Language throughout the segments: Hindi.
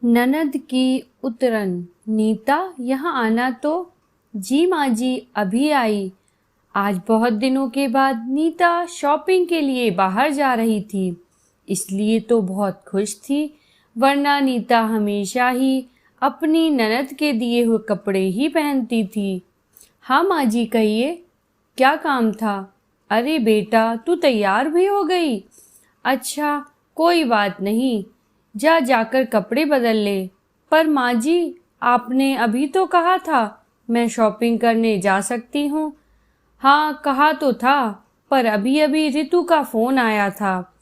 ननद की उतरन। नीता, यहाँ आना तो। जी माँ जी, अभी आई। आज बहुत दिनों के बाद नीता शॉपिंग के लिए बाहर जा रही थी, इसलिए तो बहुत खुश थी। वरना नीता हमेशा ही अपनी ननद के दिए हुए कपड़े ही पहनती थी। हाँ माँ जी, कहिए, क्या काम था? अरे बेटा, तू तैयार भी हो गई? अच्छा, कोई बात नहीं, जाकर कपड़े बदल ले। पर माँ जी, आपने अभी तो कहा था मैं शॉपिंग करने जा सकती हूँ। हाँ, कहा तो था, पर अभी अभी रितु का फोन आया था।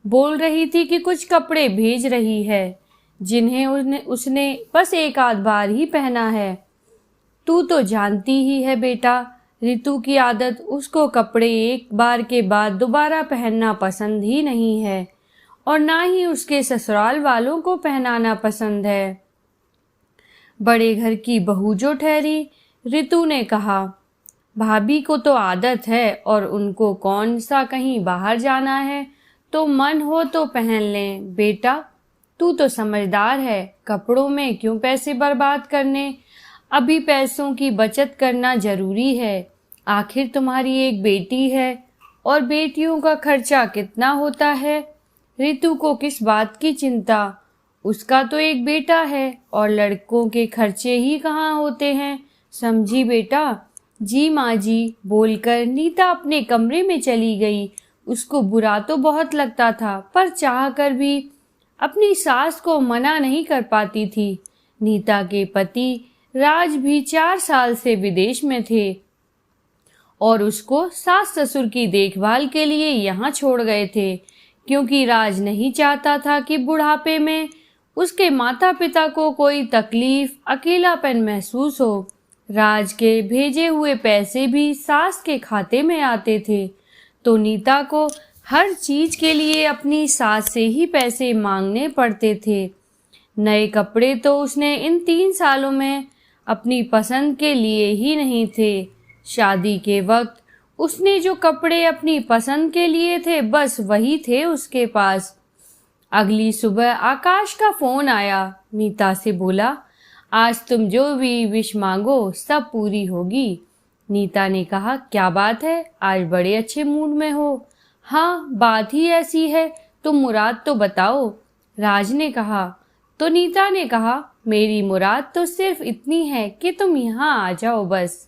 बोल रही थी कि कुछ कपड़े भेज रही है, जिन्हें उसने बस एक आध बार ही पहना है। तू तो जानती ही है बेटा, रितु की आदत, उसको कपड़े एक बार के बाद दोबारा पहनना पसंद ही नहीं है, और ना ही उसके ससुराल वालों को पहनाना पसंद है। बड़े घर की बहू जो ठहरी, रितु ने कहा, भाभी को तो आदत है और उनको कौन सा कहीं बाहर जाना है, तो मन हो तो पहन लें। बेटा, तू तो समझदार है, कपड़ों में क्यों पैसे बर्बाद करने। अभी पैसों की बचत करना जरूरी है। आखिर तुम्हारी एक बेटी है, और बेटियों का खर्चा कितना होता है। रितु को किस बात की चिंता, उसका तो एक बेटा है, और लड़कों के खर्चे ही कहाँ होते हैं। समझी बेटा? जी माँ जी, बोलकर नीता अपने कमरे में चली गई। उसको बुरा तो बहुत लगता था, पर चाह कर भी अपनी सास को मना नहीं कर पाती थी। नीता के पति राज भी 4 साल से विदेश में थे, और उसको सास ससुर की देखभाल के लिए यहाँ छोड़ गए थे, क्योंकि राज नहीं चाहता था कि बुढ़ापे में उसके माता पिता को कोई तकलीफ, अकेलापन महसूस हो। राज के भेजे हुए पैसे भी सास के खाते में आते थे, तो नीता को हर चीज के लिए अपनी सास से ही पैसे मांगने पड़ते थे। नए कपड़े तो उसने इन 3 सालों में अपनी पसंद के लिए ही नहीं थे। शादी के वक्त उसने जो कपड़े अपनी पसंद के लिए थे, बस वही थे उसके पास। अगली सुबह आकाश का फोन आया। नीता से बोला, आज तुम जो भी विश मांगो सब पूरी होगी। नीता ने कहा, क्या बात है, आज बड़े अच्छे मूड में हो। हाँ, बात ही ऐसी है, तुम मुराद तो बताओ, राज ने कहा। तो नीता ने कहा, मेरी मुराद तो सिर्फ इतनी है कि तुम यहाँ आ जाओ बस।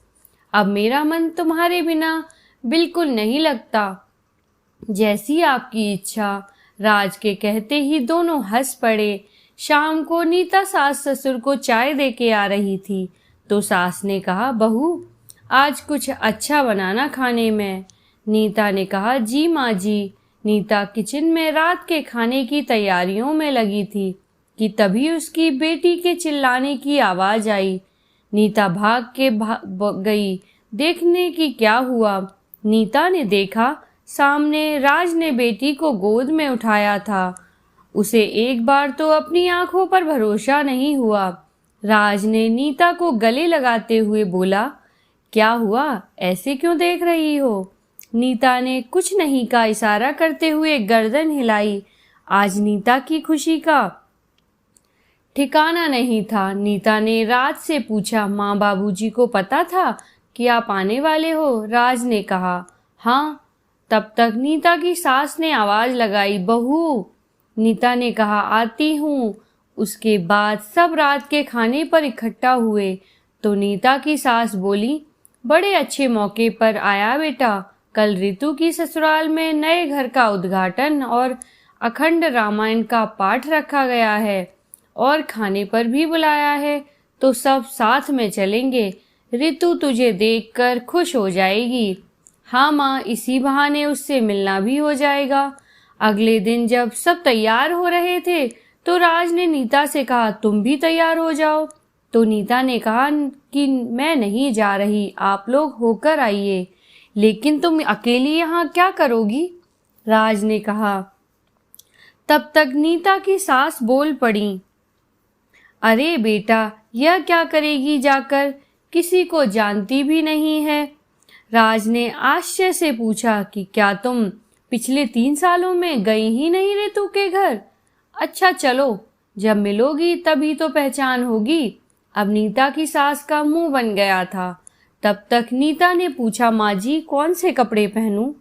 अब मेरा मन तुम्हारे बिना बिल्कुल नहीं लगता। जैसी आपकी इच्छा। राज के कहते ही दोनों हंस पड़े। शाम को नीता सास ससुर को चाय दे के आ रही थी, तो सास ने कहा, बहू, आज कुछ अच्छा बनाना खाने में। नीता ने कहा, जी माँ जी। नीता किचन में रात के खाने की तैयारियों में लगी थी कि तभी उसकी बेटी के चिल्लाने की आवाज आई। नीता भाग गई देखने की क्या हुआ। नीता ने देखा, सामने राज ने बेटी को गोद में उठाया था। उसे एक बार तो अपनी आंखों पर भरोसा नहीं हुआ। राज ने नीता को गले लगाते हुए बोला, क्या हुआ, ऐसे क्यों देख रही हो? नीता ने कुछ नहीं का इशारा करते हुए गर्दन हिलाई। आज नीता की खुशी का ठिकाना नहीं था। नीता ने राज से पूछा, माँ बाबूजी को पता था कि आप आने वाले हो? राज ने कहा, हाँ। तब तक नीता की सास ने आवाज लगाई, बहू। नीता ने कहा, आती हूँ। उसके बाद सब रात के खाने पर इकट्ठा हुए, तो नीता की सास बोली, बड़े अच्छे मौके पर आया बेटा। कल रितु की ससुराल में नए घर का उद्घाटन और अखंड रामायण का पाठ रखा गया है, और खाने पर भी बुलाया है, तो सब साथ में चलेंगे। रितु तुझे देखकर खुश हो जाएगी। हाँ माँ, इसी बहाने उससे मिलना भी हो जाएगा। अगले दिन जब सब तैयार हो रहे थे, तो राज ने नीता से कहा, तुम भी तैयार हो जाओ। तो नीता ने कहा कि मैं नहीं जा रही, आप लोग होकर आइए। लेकिन तुम अकेली यहाँ क्या करोगी? राज ने कहा। तब तक नीता की सास बोल पड़ी, अरे बेटा, यह क्या करेगी जाकर, किसी को जानती भी नहीं है। राज ने आश्चर्य से पूछा कि क्या तुम पिछले 3 सालों में गई ही नहीं रितु के घर? अच्छा चलो, जब मिलोगी तभी तो पहचान होगी। अब नीता की सास का मुंह बन गया था। तब तक नीता ने पूछा, माँ जी कौन से कपड़े पहनूं?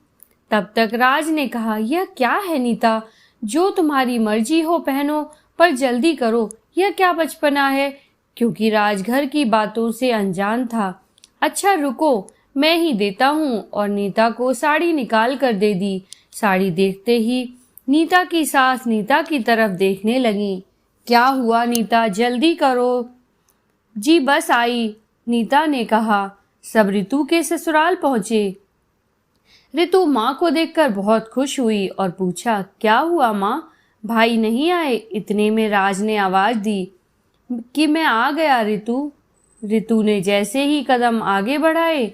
तब तक राज ने कहा, यह क्या है नीता, जो तुम्हारी मर्जी हो पहनो, पर जल्दी करो, यह क्या बचपना है। क्योंकि राज घर की बातों से अनजान था। अच्छा रुको, मैं ही देता हूँ, और नीता को साड़ी निकाल कर दे दी। साड़ी देखते ही नीता की सास नीता की तरफ देखने लगी। क्या हुआ नीता, जल्दी करो। जी बस आई, नीता ने कहा। सब ऋतु के ससुराल पहुंचे। ऋतु माँ को देखकर बहुत खुश हुई और पूछा, क्या हुआ माँ, भाई नहीं आए? इतने में राज ने आवाज दी कि मैं आ गया ऋतु। ऋतु ने जैसे ही कदम आगे बढ़ाए,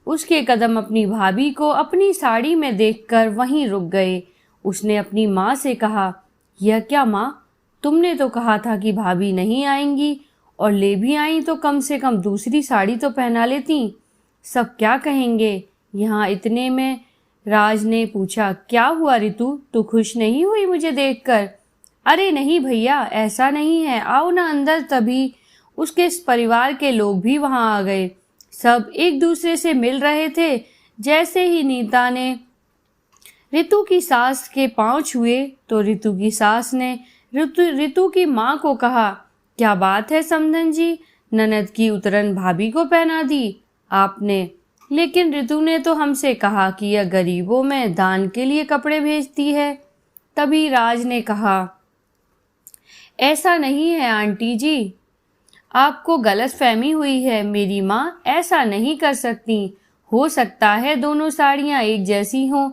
उसके कदम अपनी भाभी को अपनी साड़ी में देखकर वहीं रुक गए। उसने अपनी माँ से कहा, यह क्या माँ, तुमने तो कहा था कि भाभी नहीं आएंगी, और ले भी आई तो कम से कम दूसरी साड़ी तो पहना लेती। सब क्या कहेंगे। यहाँ इतने में राज ने पूछा, क्या हुआ ऋतु, तू खुश नहीं हुई मुझे देखकर? अरे नहीं भैया, ऐसा नहीं है, आओ ना अंदर। तभी उसके परिवार के लोग भी वहां आ गए। सब एक दूसरे से मिल रहे थे। जैसे ही नीता ने ऋतु की सास के पांव छुए तो ऋतु की सास ने ऋतु की माँ को कहा, क्या बात है समधन जी, ननद की उतरन भाभी को पहना दी आपने। लेकिन ऋतु ने तो हमसे कहा कि यह गरीबों में दान के लिए कपड़े भेजती है। तभी राज ने कहा, ऐसा नहीं है आंटी जी, आपको गलतफहमी हुई है। मेरी माँ ऐसा नहीं कर सकती। हो सकता है दोनों साड़ियाँ एक जैसी हों।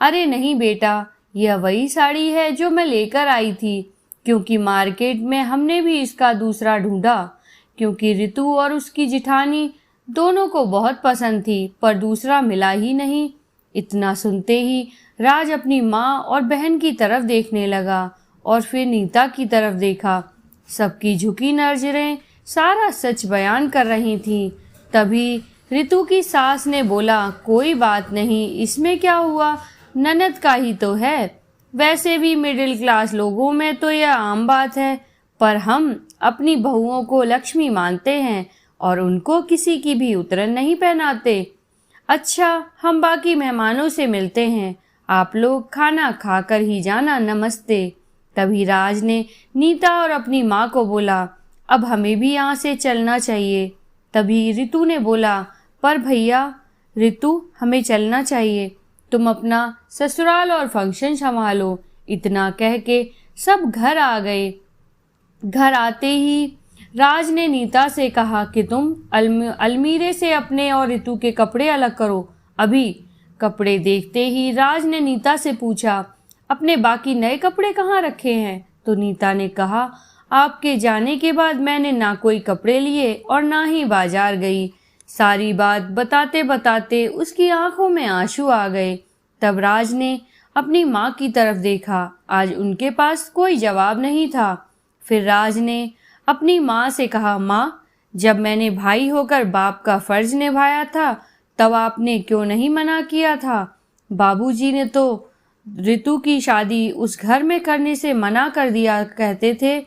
अरे नहीं बेटा, यह वही साड़ी है जो मैं लेकर आई थी, क्योंकि मार्केट में हमने भी इसका दूसरा ढूंढा, क्योंकि ऋतु और उसकी जिठानी दोनों को बहुत पसंद थी, पर दूसरा मिला ही नहीं। इतना सुनते ही राज अपनी माँ और बहन की तरफ देखने लगा और फिर नीता की तरफ देखा। सबकी झुकी नजरें सारा सच बयान कर रही थीं। तभी ऋतु की सास ने बोला, कोई बात नहीं, इसमें क्या हुआ, ननद का ही तो है। वैसे भी मिडिल क्लास लोगों में तो यह आम बात है, पर हम अपनी बहुओं को लक्ष्मी मानते हैं और उनको किसी की भी उतरन नहीं पहनाते। अच्छा, हम बाकी मेहमानों से मिलते हैं, आप लोग खाना खाकर ही जाना, नमस्ते। तभी राज ने नीता और अपनी माँ को बोला, अब हमें भी यहाँ से चलना चाहिए। तभी ऋतु ने बोला, पर भैया ऋतु, हमें चलना चाहिए, तुम अपना ससुराल और फंक्शन संभालो। इतना कह के सब घर आ गए। घर आते ही राज ने नीता से कहा कि तुम अलमीरे से अपने और ऋतु के कपड़े अलग करो अभी। कपड़े देखते ही राज ने नीता से पूछा, अपने बाकी नए कपड़े कहाँ रखे हैं? तो नीता ने कहा, आपके जाने के बाद मैंने ना कोई कपड़े लिए और ना ही बाजार गई। सारी बात बताते बताते उसकी आंखों में आंसू आ गए। तब राज ने अपनी माँ की तरफ देखा। आज उनके पास कोई जवाब नहीं था। फिर राज ने अपनी माँ से कहा, माँ, जब मैंने भाई होकर बाप का फर्ज निभाया था तब आपने क्यों नहीं मना किया था? बाबूजी ने तो ऋतु की शादी उस घर में करने से मना कर दिया, कहते थे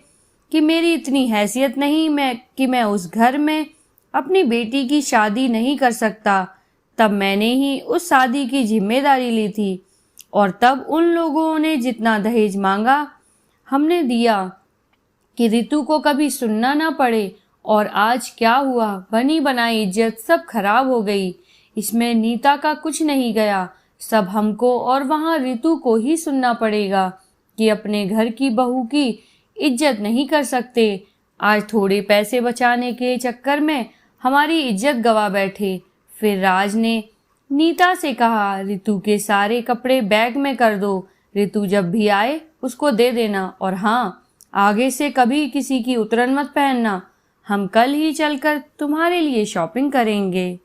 कि मेरी इतनी हैसियत नहीं कि मैं उस घर में अपनी बेटी की शादी नहीं कर सकता। तब मैंने ही उस शादी की जिम्मेदारी ली थी और तब उन लोगों ने जितना दहेज मांगा हमने दिया कि ऋतु को कभी सुनना ना पड़े। और आज क्या हुआ, बनी बनाई इज्जत सब खराब हो गई। इसमें नीता का कुछ नहीं गया, सब हमको और वहाँ ऋतु को ही सुनना पड़ेगा कि अपने घर की बहू की इज्जत नहीं कर सकते। आज थोड़े पैसे बचाने के चक्कर में हमारी इज्जत गवा बैठे। फिर राज ने नीता से कहा, ऋतु के सारे कपड़े बैग में कर दो, ऋतु जब भी आए उसको दे देना, और हाँ, आगे से कभी किसी की उतरन मत पहनना। हम कल ही चलकर तुम्हारे लिए शॉपिंग करेंगे।